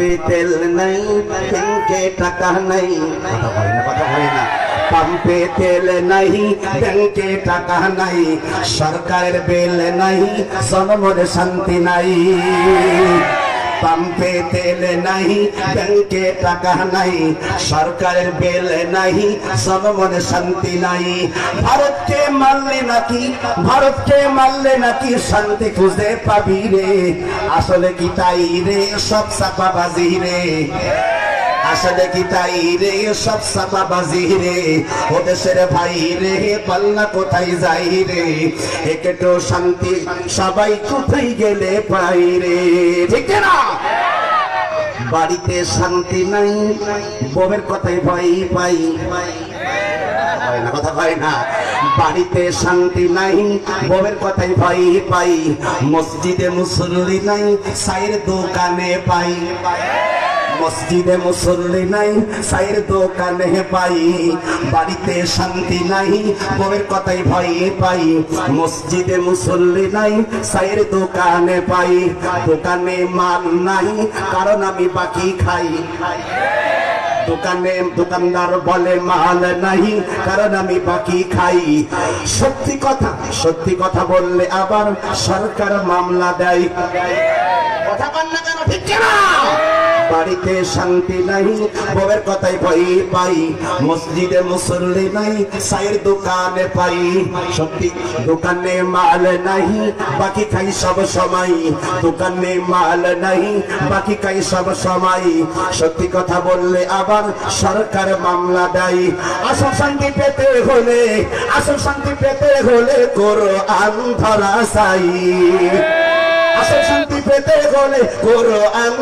পাম্পে তেল নাই, ব্যাংকে টাকা নাই। কথা বলে না, কথা বলে না। পাম্পে তেল নাই, ব্যাংকে টাকা নাই, সরকারের বেল নাই, জনমনে শান্তি নাই। পাম্পে তেল নাই, ব্যাংকে টাকা নাই, সরকারের বেল নাই, জনমনে শান্তি নাই। ভারতকে মারলে নাকি, ভারতকে মারলে নাকি শান্তি খুঁজে পাবি রে। আসলে কি তাই রে, সব চাপাবাজি রে। আসলে কি তাই রে, সব চাপাবাজি রে। ও দেশের ভাই রে, পাল্লা কোথায় যাই রে। একটু শান্তি সবাই কোথায় গেলে পাই রে। ঠিক না? বাড়িতে শান্তি নাই, বউয়ের কথাই ভয় পাই। কথা হয় না। বাড়িতে শান্তি নাই, বউয়ের কথাই ভয় পাই। মসজিদে মুসল্লি নাই, চায়ের দোকানে পাই। মসজিদে মুসল্লি নাই, চায়ের দোকানে পাই। বাড়িতে শান্তি নাই, বউয়ের কথাই ভয় পাই। মসজিদে মুসল্লি নাই, চায়ের দোকানে পাই। দোকানে মাল নাই, কারণ আমি বাকি খাই। দোকানে দোকানদার বলে মাল নাই, কারণ আমি বাকি খাই। সত্যি কথা, সত্যি কথা বললে আবার সরকার মামলা দেয়। কথা বল না কেন? ঠিক না? বাড়িতে শান্তি নাই, বউয়ের কথাই ভয় পাই। মসজিদে মুসল্লি নাই, চায়ের দোকানে পাই। সত্যি দোকানে মাল নাই, বাকি খাই সব সময়। দোকানে মাল নাই, বাকি খাই সব সময়। সত্যি কথা বললে আবার সরকার মামলা দেয়। আসল শান্তি পেতে হলে, আসল শান্তি পেতে হলে কোরআন ধরা চাই। আসল শান্তি পেতে হলে কোরআন